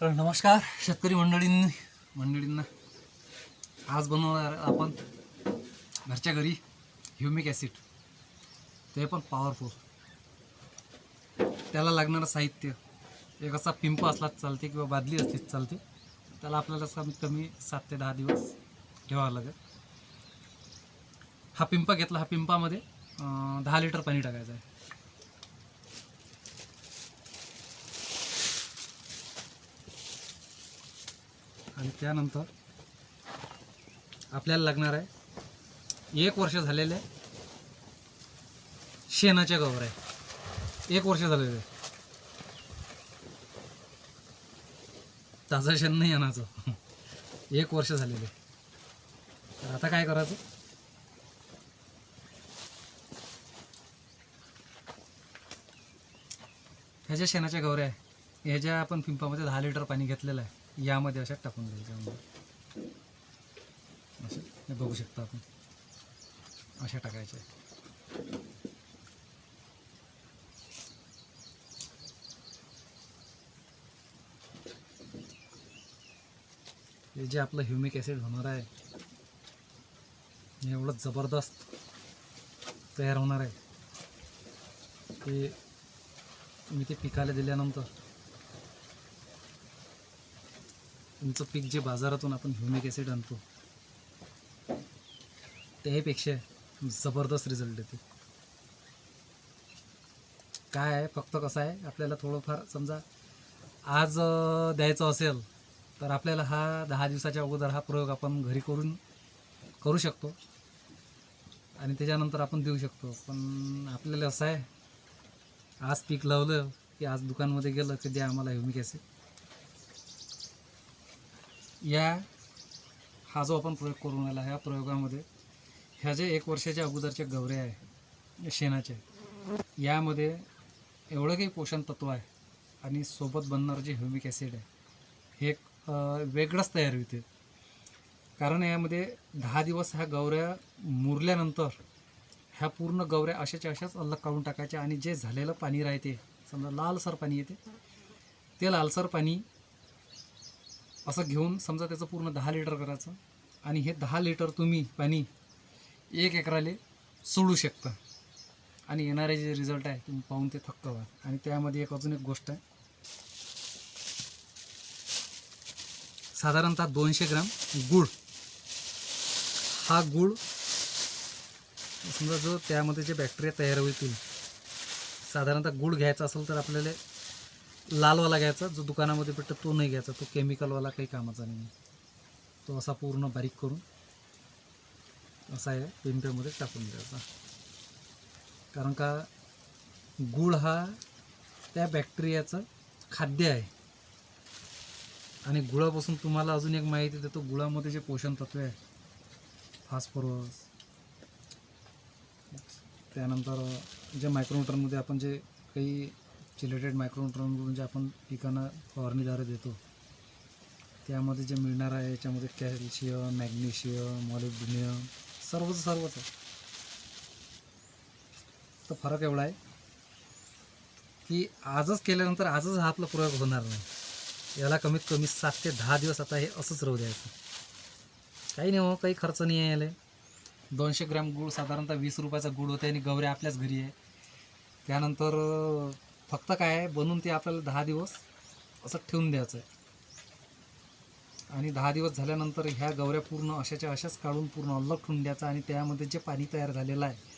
तर नमस्कार शेतकरी मंडळींना आज बनवणार आपण घरच्या घरी ह्युमिक ॲसिड, ते पण पॉवरफुल. त्याला लागणारं साहित्य एक असा पिंप असलाच चालते किंवा बादली असलीच चालते. त्याला आपल्याला कमीत कमी 7 ते 10 दिवस ठेवावं लागेल. हा पिंप घेतला. हा पिंपामध्ये 10 लिटर पाणी टाकायचं आहे. आणि त्यानंतर आपल्याला लागणार आहे 1 वर्ष झालेले शेणाच्या गवऱ्या. 1 वर्ष झालेले, ताजं शेण नाही आणायचं. 1 वर्ष झालेले. तर आता काय करायचं, ह्या ज्या शेणाच्या गवऱ्या आहे ह्याच्या आपण पिंपामध्ये 10 लिटर पाणी घेतलेलं आहे, यामध्ये अशा टाकून द्यायच्या. असं हे बघू शकता आपण, अशा टाकायच्या. हे जे आपलं ह्युमिक ॲसिड होणार आहे एवढं जबरदस्त तयार होणार आहे की मी ते पिकाला दिल्यानंतर तुमचं पीक जे बाजारातून आपण ह्युमिक ॲसिड आणतो त्याहीपेक्षा जबरदस्त रिझल्ट येते. काय आहे, फक्त कसं आहे, आपल्याला थोडंफार समजा आज द्यायचं असेल तर आपल्याला हा 10 दिवसाच्या अगोदर हा प्रयोग आपण घरी करू शकतो आणि त्याच्यानंतर आपण देऊ शकतो. पण आपल्याला असं आहे, आज पीक लावलं की आज दुकानमध्ये गेलं की द्या आम्हाला ह्युमिक ॲसिड. हा जो आपण प्रयोग करून आला, ह्या प्रयोगामध्ये ह्या जे 1 वर्षाच्या अगोदरच्या गवऱ्या आहे शेणाचे, यामध्ये एवढं काही पोषण तत्व आहे आणि सोबत बनणारं जे ह्युमिक ॲसिड आहे हे एक वेगळंच तयार होते. कारण यामध्ये 10 दिवस ह्या गवऱ्या मुरल्यानंतर ह्या पूर्ण गवऱ्या अशाच्या अशाच अलग काढून टाकायच्या आणि जे झालेलं पाणी राहते, समजा लालसर पाणी येते, ते लालसर पाणी असं घेऊन समजा त्याचं पूर्ण 10 लिटर करायचं आणि हे 10 लिटर तुम्ही पाणी 1 एकराले सोडू शकता आणि येणारे जे रिझल्ट आहे तुम्ही पाहून ते थक्क व्हाल. आणि त्यामध्ये अजून एक गोष्ट आहे, साधारणतः 200 ग्राम गूळ. हा गूळ समजा जो त्यामध्ये जे बॅक्टेरिया तयार होतील, साधारणतः गूळ घ्यायचा असेल तर आपल्याला लालवाला घ्यायचा, जो दुकानामध्ये भेटतो तो नाही घ्यायचा, तो केमिकलवाला काही कामाचा नाही. तो असा पूर्ण बारीक करून असा या पिंप्यामध्ये टाकून द्यायचा. कारण का गूळ हा त्या बॅक्टेरियाचं खाद्य आहे. आणि गुळापासून तुम्हाला अजून एक माहिती देतो, गुळामध्ये जे पोषण तत्व आहे, फॉस्फरस, त्यानंतर जे मायक्रोन्यूट्रनमध्ये आपण जे काही चिलेटेड मायक्रोन्यूट्रनमधून जे आपण पिकांना फवारणीद्वारे देतो, त्यामध्ये जे मिळणार आहे याच्यामध्ये कॅल्शियम, मॅग्नेशियम, मॉलिब्डेनम सर्वच आहे. तर फरक एवढा आहे की आजच केल्यानंतर आजच हा आपला प्रयोग होणार नाही. याला कमीत कमी 7 ते 10 दिवस आता हे असंच राहू द्यायचं. काही नाही हो, काही खर्च नाही आहे याला. 200 ग्रॅम गूळ साधारणतः 20 रुपयाचा गूळ होते आणि गवऱ्या आपल्याच घरी आहे. त्यानंतर फक्त काय आहे, बनवून ते आपल्याला 10 दिवस असं ठेवून द्यायचं आहे. आणि 10 दिवस झाल्यानंतर ह्या गवऱ्या पूर्ण अशाच्या अशाच काढून पूर्ण अलग ठेवून द्यायचं आणि त्यामध्ये जे पाणी तयार झालेलं आहे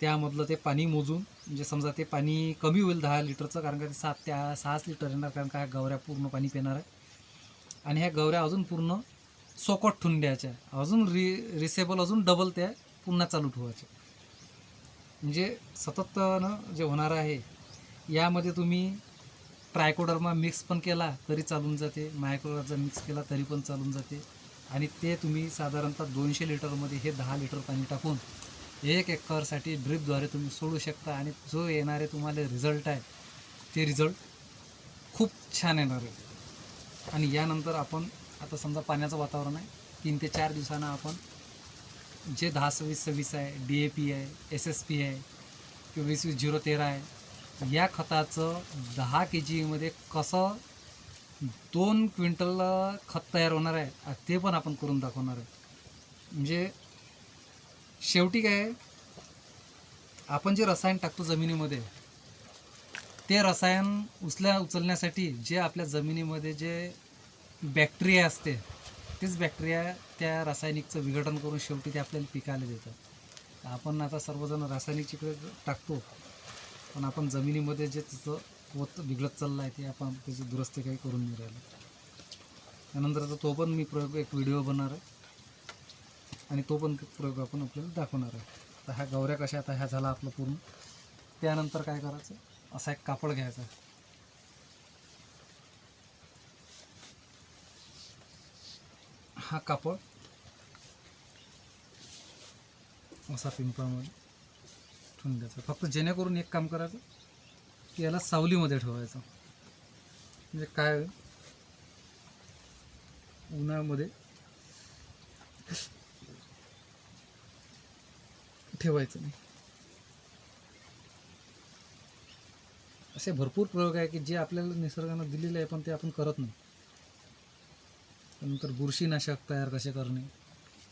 त्यामधलं ते पाणी मोजून, म्हणजे समजा ते पाणी कमी होईल 10 लिटरचं, कारण का ते 7 ते 6 लिटर येणार, कारण का ह्या गवऱ्या पूर्ण पाणी पिणार आहे. आणि ह्या गवऱ्या अजून पूर्ण सोकट ठेवून द्यायच्या, अजून रिसेबल अजून डबल त्या पुन्हा चालू ठेवायच्या. म्हणजे सतत जे होणार आहे यामध्ये तुम्ही ट्रायकोडर्मा मिक्स पण केला तरी चालून जाते, मायक्रोराजा मिक्स केला तरी पण चालून जाते. आणि ते तुम्ही साधारणतः 200 लिटरमध्ये हे 10 लिटर पाणी टाकून 1 एकरसाठी ड्रिपद्वारे तुम्ही सोडू शकता. आणि जो येणारे तुम्हाला रिझल्ट आहे ते रिझल्ट खूप छान येणार आहे. आणि यानंतर आपण आता समजा पाण्याचं वातावरण आहे, 3 ते 4 दिवसानं आपण जे 10-26-26 आहे, DAP आहे, SSP आहे किंवा 20-20-0-13 आहे, या खताचं 10 kg मध्ये कसं 2 क्विंटलला खत तयार होणार आहे, ते पण आपण करून दाखवणार आहे. म्हणजे शेवटी काय आहे, आपण जे रसायन टाकतो जमिनीमध्ये, ते रसायन उचलण्यासाठी जे आपल्या जमिनीमध्ये जे बॅक्टेरिया असते, तेच बॅक्टेरिया त्या रासायनिकचं विघटन करून शेवटी ते आपल्याला पिकायला देतात. आपण आता सर्वजण रासायनिक चिकडे टाकतो, पण आपण जमिनीमध्ये जे तिचं बिघडत चाललं आहे ते आपण त्याची दुरुस्ती काही करून नाही राहिलो. त्यानंतरचा तो पण मी प्रयोग एक व्हिडिओ बनवणार आहे आणि तो पण प्रयोग आपण आपल्याला दाखवणार आहे. तर ह्या गवऱ्या कशा, आता ह्या झाला आपलं पूर्ण. त्यानंतर काय करायचं, असा एक कापड घ्यायचा. हा कापड असा पिंपळामध्ये ठेवून द्यायचा. फक्त जेणेकरून एक काम करायचं की याला सावलीमध्ये ठेवायचं. म्हणजे काय होईल, उन्हामध्ये ठेवायचं नाही. असे भरपूर प्रयोग आहे की जे आपल्याला निसर्गानं दिलेले आहे, पण ते आपण करत नाही. त्यानंतर बुरशीनाशक तयार कसे करणे,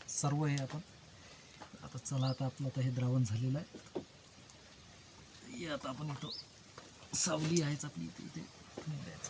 सर्व हे आपण आता. चला आता आपलं आता हे द्रावण झालेलं आहे. हे आता आपण इथं सावली आहेच आपली, इथे इथे द्यायचं.